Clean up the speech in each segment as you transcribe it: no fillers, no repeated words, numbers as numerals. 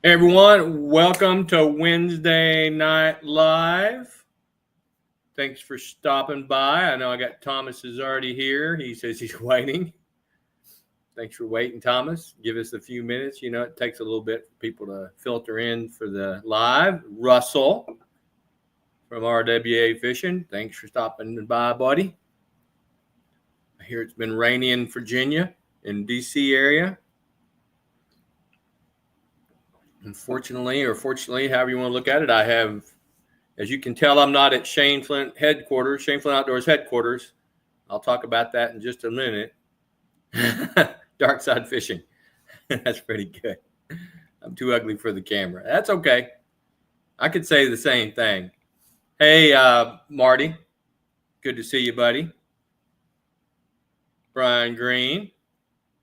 Hey everyone, welcome to Wednesday Night Live. Thanks for stopping by. I know I got Thomas is already here. He says he's waiting. Thanks for waiting, Thomas. Give us a few minutes. You know, it takes a little bit for people to filter in for the live. Russell from RWA Fishing. Thanks for stopping by, buddy. I hear it's been rainy in Virginia, in DC area. Unfortunately, or fortunately, however you want to look at it, I have, as you can tell, I'm not at Shane Flint headquarters, Shane Flint Outdoors headquarters. I'll talk about that in just a minute. Dark side fishing. That's pretty good. I'm too ugly for the camera. That's okay. I could say the same thing. Hey, Marty. Good to see you, buddy. Brian Green.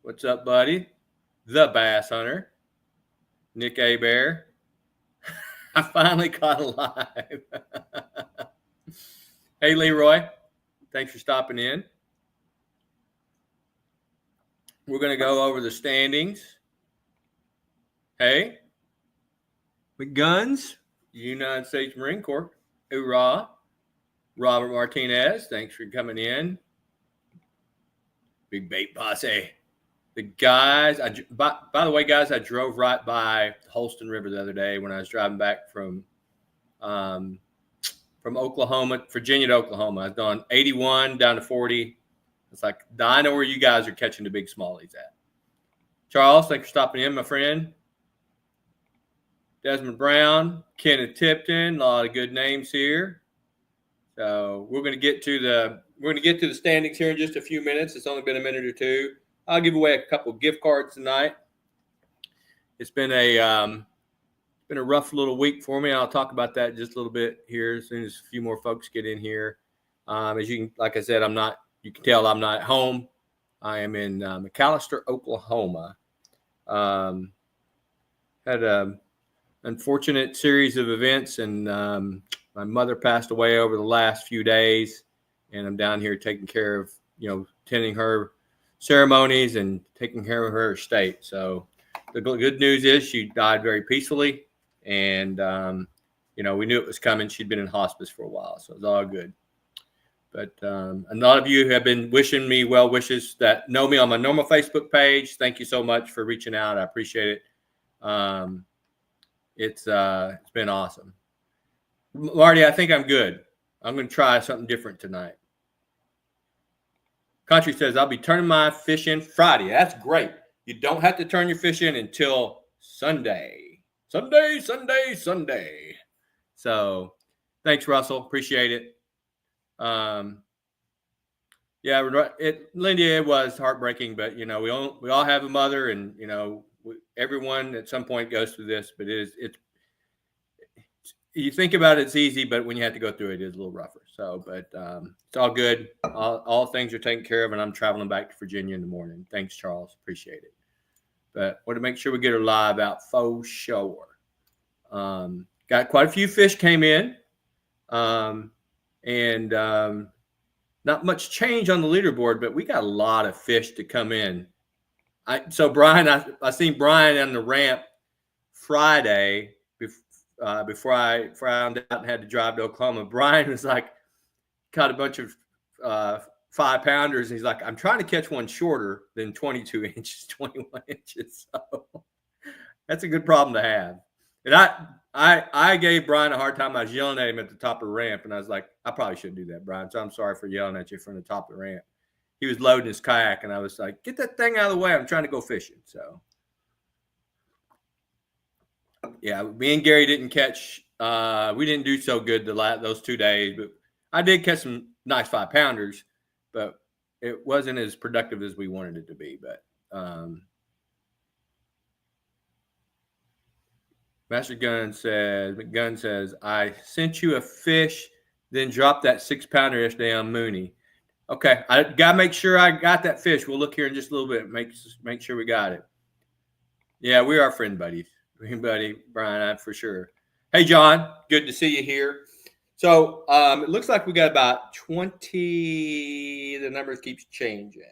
What's up, buddy? The Bass Hunter. Nick Abear. I finally caught alive. Hey, Leroy. Thanks for stopping in. We're going to go over the standings. Hey, McGuns, United States Marine Corps. Hoorah. Robert Martinez, thanks for coming in. Big Bait Posse. The guys, by the way, guys, I drove right by the Holston River the other day when I was driving back from Oklahoma, Virginia to Oklahoma. I was going 81 down to 40. It's like, I know where you guys are catching the big smallies at. Charles, thanks for stopping in, my friend. Desmond Brown, Kenneth Tipton, a lot of good names here. So we're going to get to the standings here in just a few minutes. It's only been a minute or two. I'll give away a couple of gift cards tonight. It's been a rough little week for me. I'll talk about that just a little bit here as soon as a few more folks get in here. As you can, like I said, you can tell I'm not at home. I am in McAlester, Oklahoma. Had a unfortunate series of events, and my mother passed away over the last few days, and I'm down here taking care of, attending her ceremonies and taking care of her estate. So the good news is she died very peacefully, and we knew it was coming. She'd been in hospice for a while, so it's all good. But a lot of you have been wishing me well wishes that know me on my normal Facebook page. Thank you so much for reaching out. I appreciate it. It's been awesome. Marty, I think I'm good. I'm going to try something different tonight. Country says, I'll be turning my fish in Friday. That's great. You don't have to turn your fish in until Sunday. Sunday. So thanks, Russell. Appreciate it. Lindy, it was heartbreaking, but, we all have a mother, and, everyone at some point goes through this, but it's you think about it, it's easy, but when you have to go through it, it is a little rougher. So, but it's all good. All things are taken care of, and I'm traveling back to Virginia in the morning. Thanks, Charles. Appreciate it. But want to make sure we get her live out for sure. Got quite a few fish came in, and not much change on the leaderboard, but we got a lot of fish to come in. So Brian, I seen Brian on the ramp Friday before I found out and had to drive to Oklahoma. Brian was like, caught a bunch of 5-pounders, and he's like, I'm trying to catch one shorter than 22 inches, 21 inches. So that's a good problem to have. And I gave Brian a hard time. I was yelling at him at the top of the ramp, and I was like, I probably shouldn't do that, Brian. So I'm sorry for yelling at you from the top of the ramp. He was loading his kayak, and I was like, get that thing out of the way. I'm trying to go fishing. So, yeah, me and Gary didn't catch. We didn't do so good those 2 days, but I did catch some nice 5-pounders, but it wasn't as productive as we wanted it to be. But Master McGunn says, I sent you a fish, then dropped that 6-pounder yesterday on Mooney. Okay, I gotta make sure I got that fish. We'll look here in just a little bit. Make sure we got it. Yeah, we are friend buddies. Buddy Brian, for sure. Hey, John, good to see you here. So it looks like we got about 20. The number keeps changing.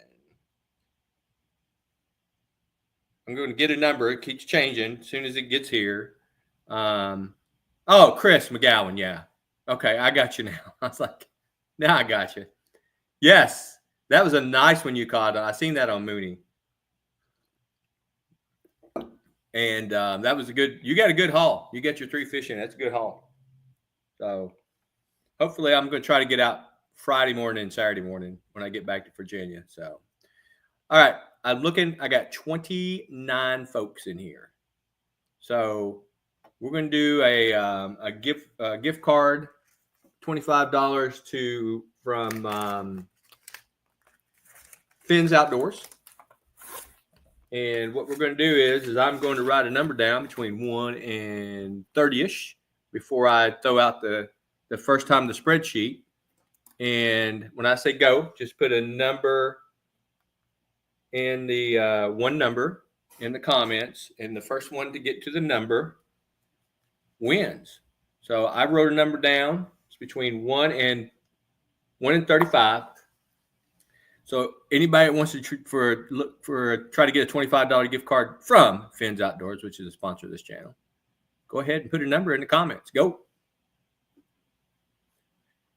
I'm going to get a number. It keeps changing as soon as it gets here. Oh, Chris McGowan. Yeah. Okay. I got you now. I was like, now I got you. Yes. That was a nice one you caught. I seen that on Mooney. And that was you got a good haul. You got your 3 fish in. That's a good haul. So hopefully I'm going to try to get out Friday morning and Saturday morning when I get back to Virginia. So, all right. I got 29 folks in here. So we're going to do a gift card, $25 from Finn's Outdoors. And what we're going to do is I'm going to write a number down between 1 and 30-ish before I throw out the first time the spreadsheet. And when I say go, just put a number in the one number in the comments, and the first one to get to the number wins. So I wrote a number down. It's between 1 and 35. So anybody that wants to try to get a $25 gift card from Finn's Outdoors, which is a sponsor of this channel, go ahead and put a number in the comments. Go.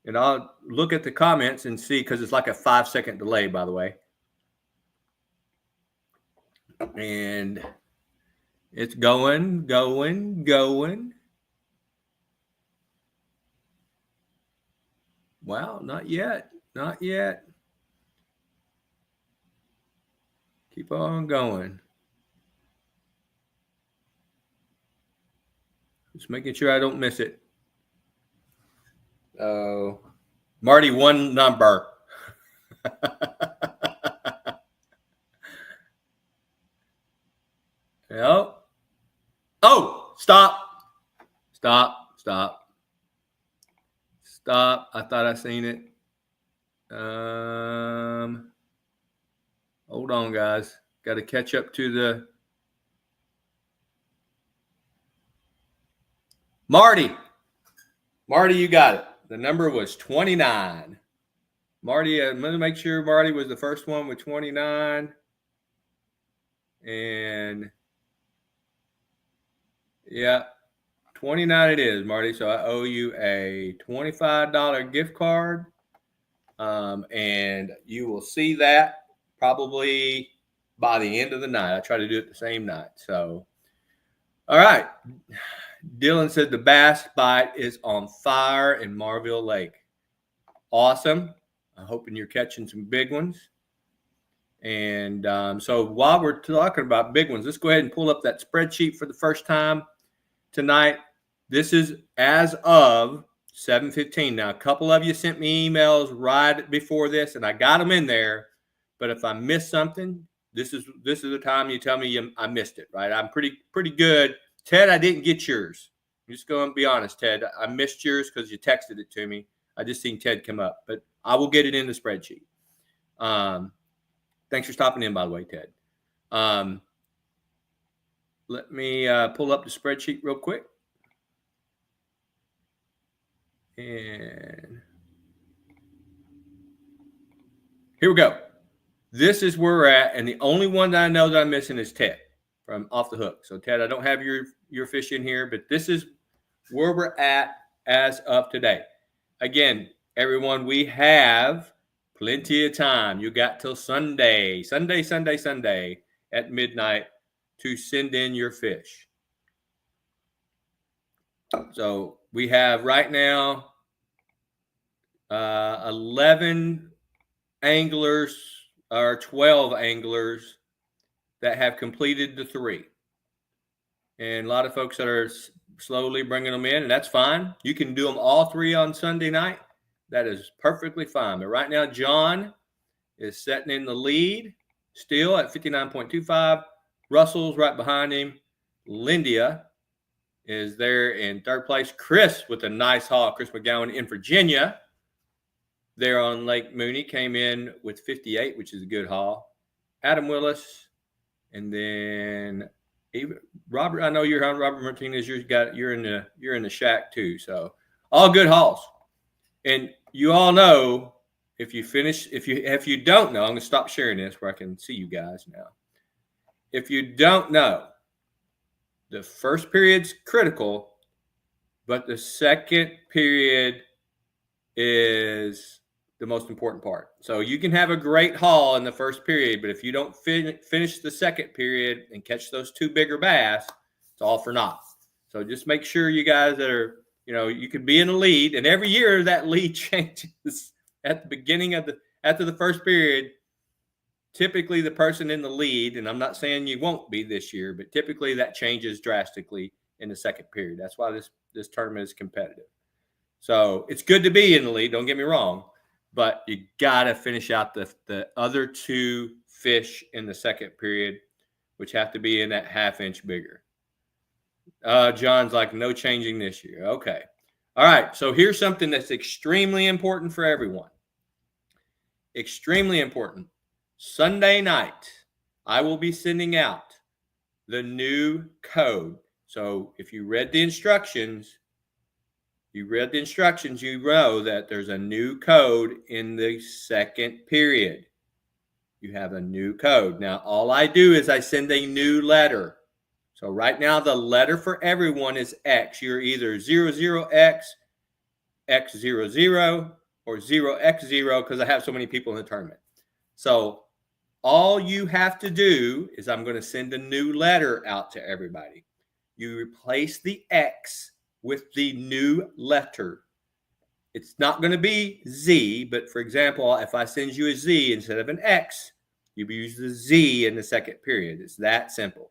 And I'll look at the comments and see, because it's like a 5-second delay, by the way. And it's going. Wow, not yet. Keep on going. Just making sure I don't miss it. Marty, one number. Yep. Oh, stop. I thought I seen it. Hold on, guys. Got to catch up to the Marty, you got it. The number was 29. Marty, I'm going to make sure Marty was the first one with 29. And yeah, 29 it is, Marty. So I owe you a $25 gift card. And you will see that probably by the end of the night. I try to do it the same night. So, all right. Dylan said the bass bite is on fire in Marville Lake. Awesome. I'm hoping you're catching some big ones. And so while we're talking about big ones, let's go ahead and pull up that spreadsheet for the first time tonight. This is as of 7:15. Now, a couple of you sent me emails right before this, and I got them in there. But if I missed something, this is the time you tell me I missed it, right? I'm pretty good. Ted, I didn't get yours. I'm just going to be honest, Ted. I missed yours because you texted it to me. I just seen Ted come up, but I will get it in the spreadsheet. Thanks for stopping in, by the way, Ted. Let me pull up the spreadsheet real quick. And here we go. This is where we're at, and the only one that I know that I'm missing is Ted from Off the Hook. So, Ted, I don't have your fish in here, but this is where we're at as of today. Again, everyone, we have plenty of time. You got till Sunday at midnight to send in your fish. So we have right now 11 anglers or 12 anglers that have completed the 3. And a lot of folks that are slowly bringing them in, and that's fine. You can do them all 3 on Sunday night. That is perfectly fine. But right now, John is setting in the lead still at 59.25. Russell's right behind him. Lindia is there in 3rd place. Chris with a nice haul. Chris McGowan in Virginia there on Lake Mooney came in with 58, which is a good haul. Adam Willis, and then Robert. I know you're on Robert Martinez. You're in the shack too. So all good hauls. And you all know, if you don't know, I'm going to stop sharing this where I can see you guys now. if you don't know, the first period's critical, but the second period is the most important part. So you can have a great haul in the first period, but if you don't finish the second period and catch those two bigger bass, it's all for naught. So just make sure you guys that are, you could be in the lead, and every year that lead changes at the beginning of after the first period. Typically the person in the lead, and I'm not saying you won't be this year, but typically that changes drastically in the second period. That's why this tournament is competitive. So it's good to be in the lead, don't get me wrong, but you got to finish out the other two fish in the second period, which have to be in that half-inch bigger. John's like, no changing this year. Okay. All right. So here's something that's extremely important for everyone. Extremely important. Sunday night, I will be sending out the new code. So if you read the instructions, you know that there's a new code in the second period. You have a new code. Now, all I do is I send a new letter. So right now, the letter for everyone is X. You're either 00X, X00, or 0X0 because I have so many people in the tournament. So all you have to do is I'm going to send a new letter out to everybody. You replace the X with the new letter. It's not going to be Z, but for example, if I send you a Z instead of an X, you use the Z in the second period. It's that simple.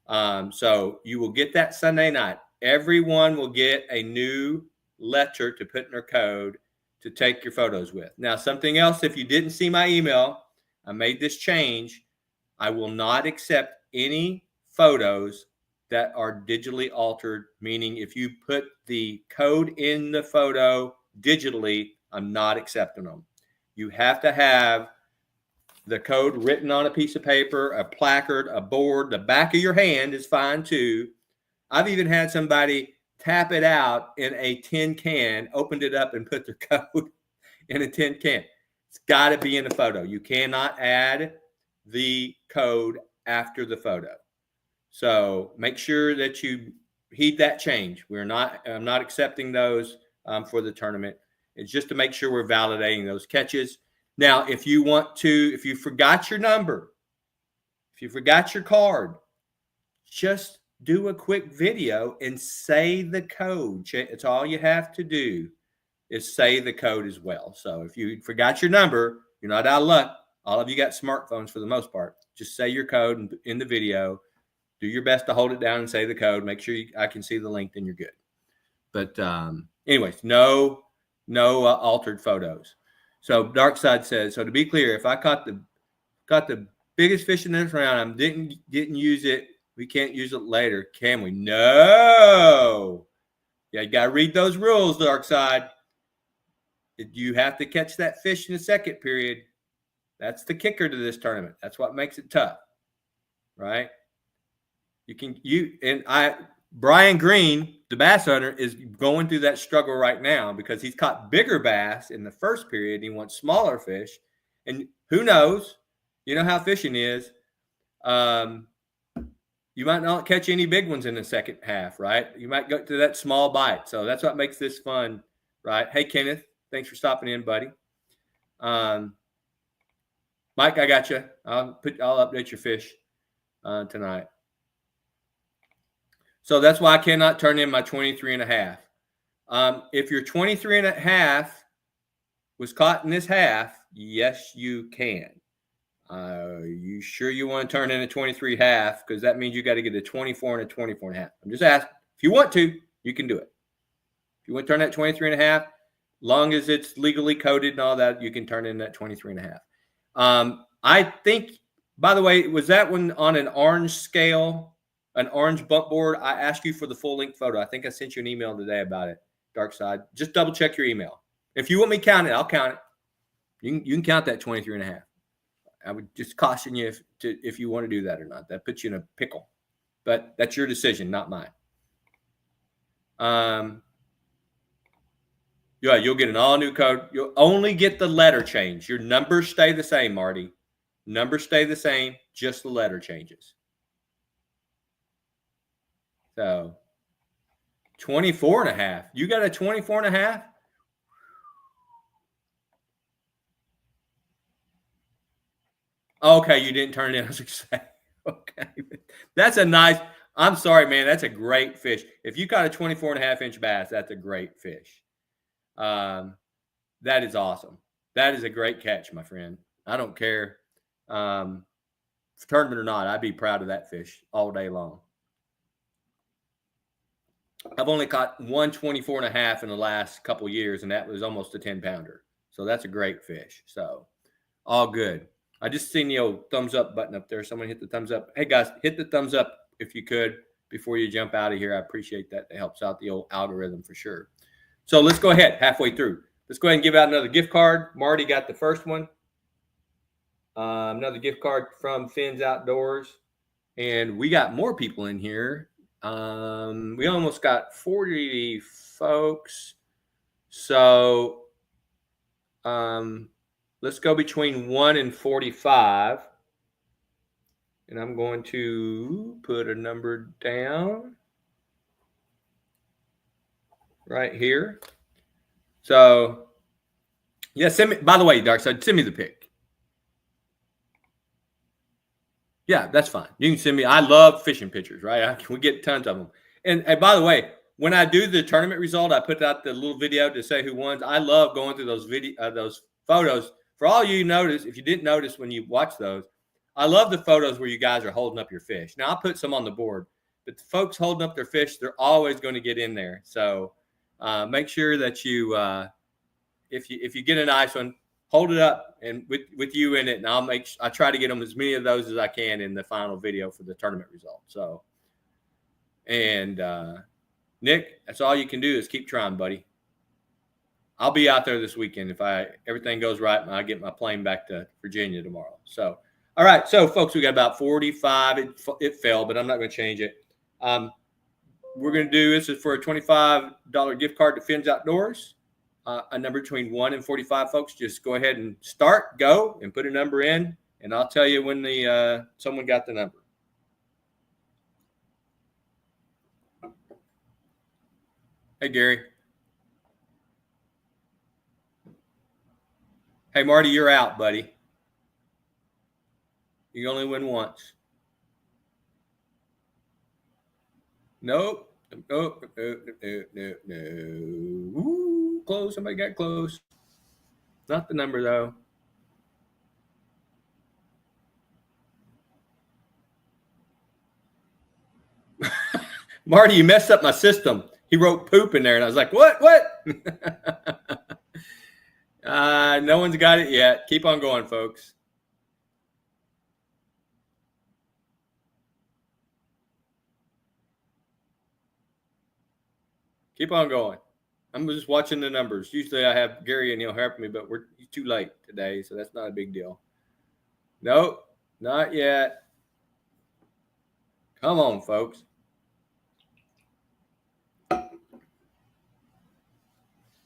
So you will get that Sunday night. Everyone will get a new letter to put in their code to take your photos with. Now, something else, if you didn't see my email, I made this change. I will not accept any photos that are digitally altered, meaning if you put the code in the photo digitally, I'm not accepting them. You have to have the code written on a piece of paper, a placard, a board. The back of your hand is fine too. I've even had somebody tap it out in a tin can, opened it up and put their code in a tin can. It's got to be in the photo. You cannot add the code after the photo. So make sure that you heed that change. I'm not accepting those for the tournament. It's just to make sure we're validating those catches. Now, if you forgot your number, if you forgot your card, just do a quick video and say the code. It's all you have to do is say the code as well. So if you forgot your number, you're not out of luck. All of you got smartphones for the most part. Just say your code in the video. Do your best to hold it down and say the code. Make sure I can see the link, then you're good. But anyways, no altered photos. So Dark Side says, so to be clear, if I caught the biggest fish in this round, I didn't use it, we can't use it later, can we? No. Yeah, you got to read those rules, Dark Side. You have to catch that fish in the second period. That's the kicker to this tournament. That's what makes it tough, right? Brian Green, the bass hunter, is going through that struggle right now because he's caught bigger bass in the first period. And he wants smaller fish. And who knows? You know how fishing is. You might not catch any big ones in the second half, right? You might go to that small bite. So that's what makes this fun, right? Hey, Kenneth, thanks for stopping in, buddy. Mike, I got you. I'll update your fish tonight. So that's why I cannot turn in my 23.5. If your 23.5 was caught in this half, yes, you can. You sure you want to turn in a 23.5? Because that means you got to get a 24 and a 24.5. I'm just asking. If you want to, you can do it. If you want to turn that 23.5, long as it's legally coded and all that, you can turn in that 23.5. I think, by the way, was that one on an orange scale, an orange bump board? I asked you for the full length photo. I think I sent you an email today about it, Dark Side. Just double check your email. If you want me to count it, I'll count it. You can count that 23.5. I would just caution you if you want to do that or not. That puts you in a pickle. But that's your decision, not mine. Yeah, you'll get an all-new code. You'll only get the letter change. Your numbers stay the same, Marty. Numbers stay the same, just the letter changes. So 24 and a half. You got a 24 and a half? Okay, you didn't turn it in. I was going to say, okay. That's a nice, I'm sorry, man. That's a great fish. If you caught a 24 and a half inch bass, that's a great fish. That is awesome. That is a great catch, my friend. I don't care tournament or not. I'd be proud of that fish all day long. I've only caught one 24 and a half in the last couple of years, and that was almost a 10 pounder. So that's a great fish. So all good. I just seen the old thumbs up button up there. Someone hit the thumbs up. Hey guys, hit the thumbs up if you could before you jump out of here. I appreciate that. It helps out the old algorithm for sure. So let's go ahead halfway through. Let's go ahead and give out another gift card. Marty got the first one. Another gift card from Finn's Outdoors. And we got more people in here. We almost got 40 folks. So let's go between 1 and 45. And I'm going to put a number down right here. So, yeah, send me, by the way, Darkside, send me the pic. Yeah, that's fine. You can send me. I love fishing pictures, right? We get tons of them. And by the way, when I do the tournament result, I put out the little video to say who won. I love going through those photos. For all you notice, if you didn't notice when you watch those, I love the photos where you guys are holding up your fish. Now, I'll put some on the board, but the folks holding up their fish, they're always going to get in there. So make sure that you, if you get a nice one, hold it up and with you in it, and I try to get them as many of those as I can in the final video for the tournament result. So, and Nick, that's all you can do is keep trying, buddy. I'll be out there this weekend if everything goes right and I get my plane back to Virginia tomorrow. So, all right, so folks, we got about 45. It fell, but I'm not going to change it. We're going to do this is for a $25 gift card to Finn's Outdoors. A number between 1 and 45, folks. Just go ahead and go and put a number in, and I'll tell you when someone got the number. Hey, Gary. Hey, Marty, you're out, buddy. You only win once. Nope. No. Ooh, close. Somebody got close. Not the number, though. Marty, you messed up my system. He wrote poop in there, and I was like, what? No one's got it yet. Keep on going, folks. Keep on going. I'm just watching the numbers. Usually I have Gary and he'll help me, but he's too late today, so that's not a big deal. Nope, not yet. Come on, folks.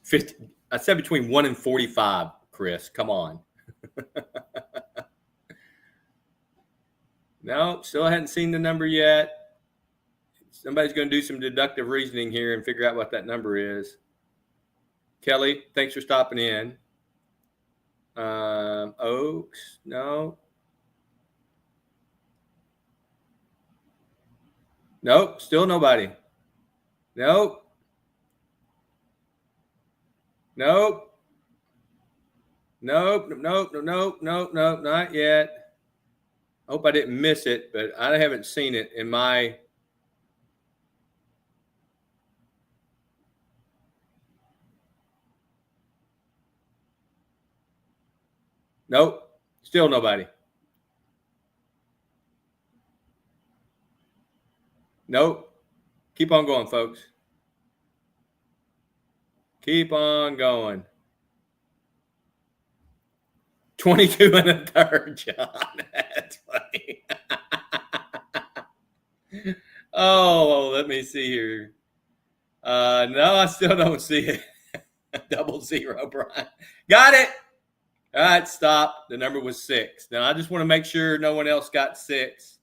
50. I said between 1 and 45, Chris. Come on. No, still hadn't seen the number yet. Somebody's going to do some deductive reasoning here and figure out what that number is. Kelly, thanks for stopping in. Oaks, no. Nope, still nobody. Nope. Nope, not yet. I hope I didn't miss it, but I haven't seen it in my. Nope, still nobody. Nope. Keep on going, folks. Keep on going. 22 and a third, John. That's funny. Oh, let me see here. No, I still don't see it. 00, Brian. Got it. All right, stop. The number was 6. Now, I just want to make sure no one else got 6.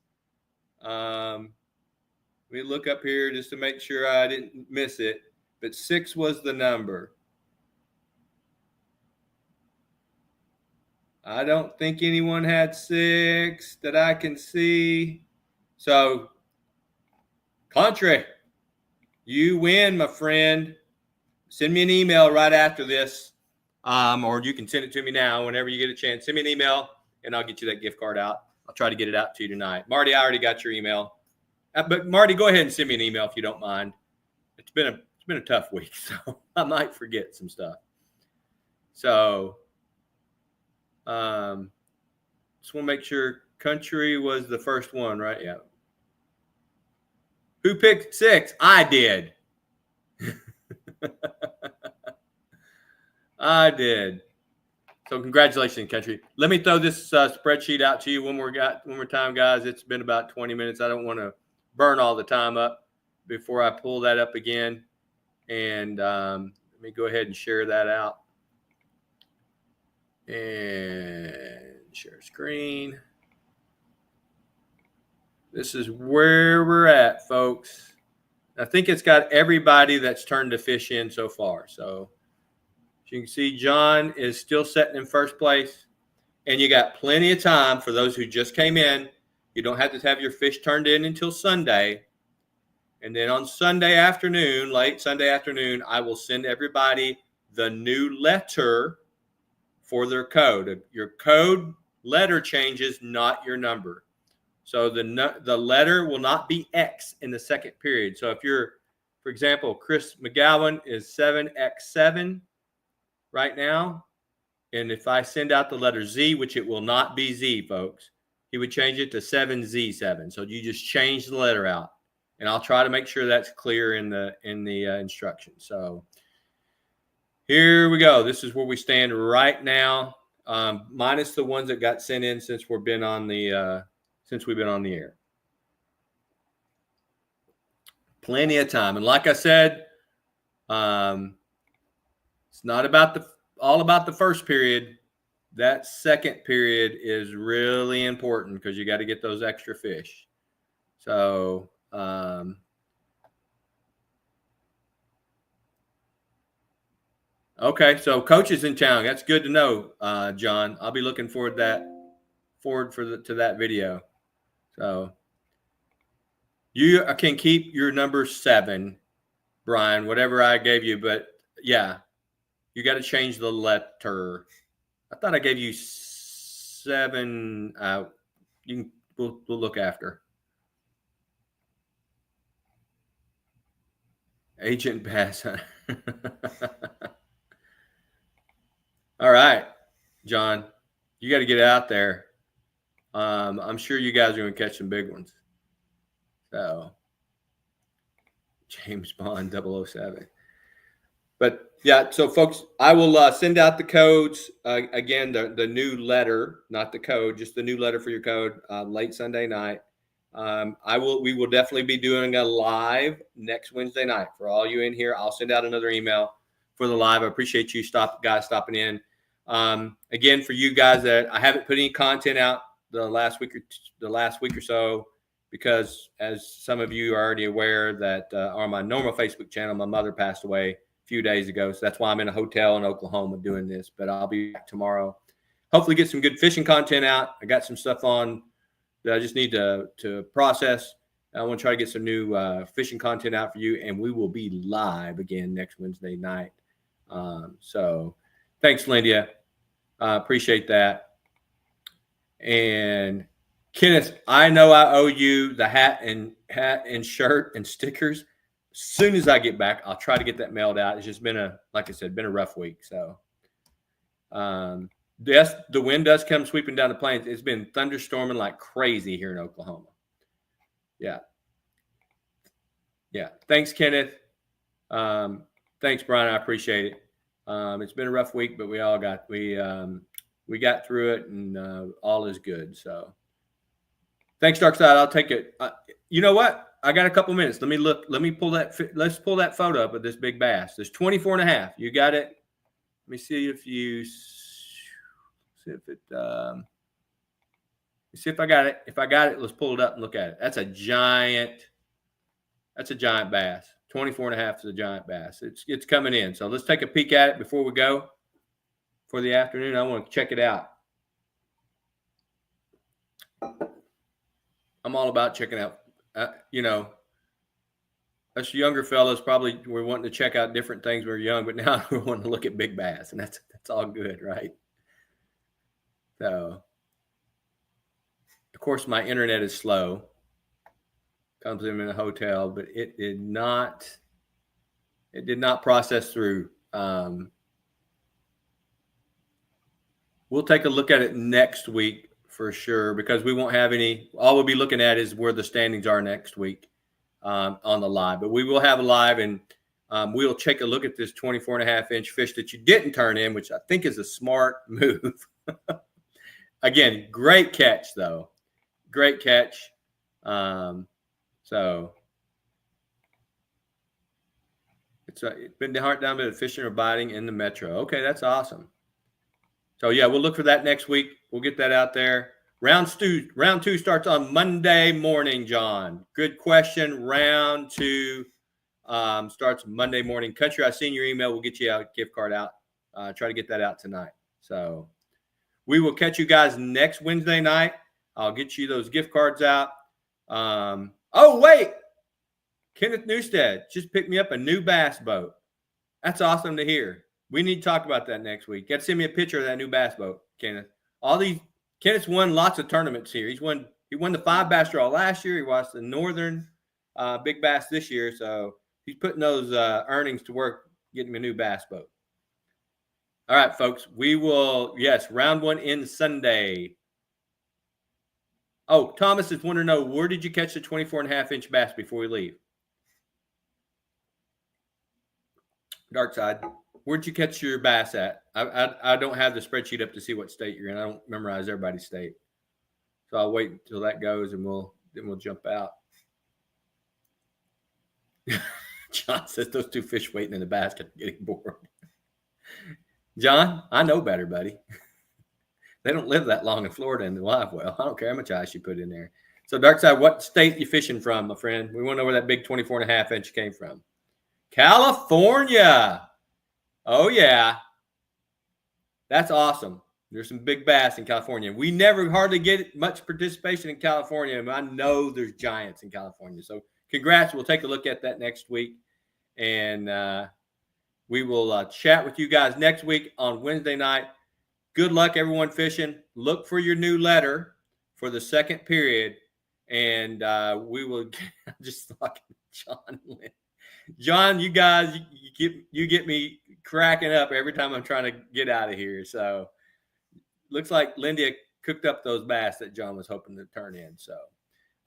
Let me look up here just to make sure I didn't miss it. But 6 was the number. I don't think anyone had 6 that I can see. So, Contre, you win, my friend. Send me an email right after this, or you can send it to me now whenever you get a chance. Send me an email, and I'll get you that gift card out. I'll try to get it out to you tonight. Marty, I already got your email. But, Marty, go ahead and send me an email if you don't mind. It's been a tough week, so I might forget some stuff. So, just want to make sure Country was the first one, right? Yeah. Who picked 6? I did. I did. So congratulations, Country. Let me throw this spreadsheet out to you one more time, guys. It's been about 20 minutes. I don't want to burn all the time up before I pull that up again. And let me go ahead and share that out. And share screen. This is where we're at, folks. I think it's got everybody that's turned a fish in so far. So as you can see, John is still sitting in first place. And you got plenty of time for those who just came in. You don't have to have your fish turned in until Sunday. And then on Sunday afternoon, late Sunday afternoon, I will send everybody the new letter for their code. Your code letter changes, not your number. So the letter will not be X in the second period. So if you're, for example, Chris McGowan is 7X7 right now. And if I send out the letter Z, which it will not be Z, folks, he would change it to 7Z7. So you just change the letter out. And I'll try to make sure that's clear in the instructions. So here we go. This is where we stand right now, minus the ones that got sent in since we've been on the air. Plenty of time, and like I said, it's not about all about the first period. That second period is really important because you got to get those extra fish. So. Okay, so Coach is in town. That's good to know, John. I'll be looking forward to that video. So you can keep your number 7, Brian, whatever I gave you. But yeah, you got to change the letter. I thought I gave you 7. We'll look after. Agent Bass. All right, John, you got to get out there. I'm sure you guys are going to catch some big ones. So, James Bond 007. But yeah, so folks, I will send out the codes again. The new letter, not the code, just the new letter for your code late Sunday night. We will definitely be doing a live next Wednesday night for all you in here. I'll send out another email for the live. I appreciate you guys stopping in. Again, for you guys that I haven't put any content out the last week or so, because as some of you are already aware that on my normal Facebook channel, my mother passed away a few days ago. So that's why I'm in a hotel in Oklahoma doing this, but I'll be back tomorrow. Hopefully get some good fishing content out. I got some stuff on that I just need to process. I want to try to get some new fishing content out for you, and we will be live again next Wednesday night. So thanks, Lindia. Appreciate that. And Kenneth, I know I owe you the hat and shirt and stickers. As soon as I get back, I'll try to get that mailed out. It's just been a rough week. So, yes, the wind does come sweeping down the plains. It's been thunderstorming like crazy here in Oklahoma. Yeah. Thanks, Kenneth. Thanks, Brian. I appreciate it. It's been a rough week, but we got through it, and all is good. So, thanks, Darkside. I'll take it. You know what? I got a couple minutes. Let me look. Let's pull that photo up of this big bass. There's 24.5. You got it? Let me see if you. See if it. See if I got it. If I got it, let's pull it up and look at it. That's a giant bass. 24 and a half is a giant bass. It's coming in. So let's take a peek at it before we go for the afternoon. I want to check it out. I'm all about checking out, us younger fellas probably were wanting to check out different things when we were young, but now we're wanting to look at big bass, and that's all good, right? So, of course, my internet is slow. Comes in a hotel, but it did not process through. We'll take a look at it next week for sure, because we won't have any. All we'll be looking at is where the standings are next week on the live. But we will have a live, and we'll take a look at this 24 and a half inch fish that you didn't turn in, which I think is a smart move. Again, great catch, though. Great catch. So it's been hard down to fishing or biting in the metro. Okay, that's awesome. So yeah, we'll look for that next week. We'll get that out there. Round two starts on Monday morning, John. Good question. Round two starts Monday morning. Country, I've seen your email. We'll get you a gift card out. Try to get that out tonight. So we will catch you guys next Wednesday night. I'll get you those gift cards out. Oh, wait. Kenneth Newstead just picked me up a new bass boat. That's awesome to hear. We need to talk about that next week. Got to send me a picture of that new bass boat, Kenneth. Kenneth's won lots of tournaments here. He won the 5 Bass Draw last year. He watched the Northern Big Bass this year. So he's putting those earnings to work, getting me a new bass boat. All right, folks. We will, round one ends Sunday. Oh, Thomas is wanting to know, where did you catch the 24 and a half inch bass before we leave? Dark side. Where'd you catch your bass at? I don't have the spreadsheet up to see what state you're in. I don't memorize everybody's state. So I'll wait until that goes, and we'll jump out. John says those 2 fish waiting in the basket are getting bored. John, I know better, buddy. They don't live that long in Florida in the live well. I don't care how much ice you put in there. So, Darkside, what state you fishing from, my friend? We want to know where that big 24 and a half inch came from. California. Oh, yeah. That's awesome. There's some big bass in California. We never hardly get much participation in California, but I know there's giants in California. So, congrats. We'll take a look at that next week. And we will chat with you guys next week on Wednesday night. Good luck, everyone fishing. Look for your new letter for the second period. And we will just like John, you guys, you get me cracking up every time I'm trying to get out of here. So looks like Lindy cooked up those bass that John was hoping to turn in. So,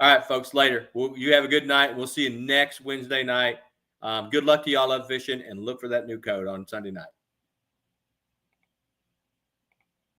all right, folks, later. You have a good night. We'll see you next Wednesday night. Good luck to y'all out fishing, and look for that new code on Sunday night.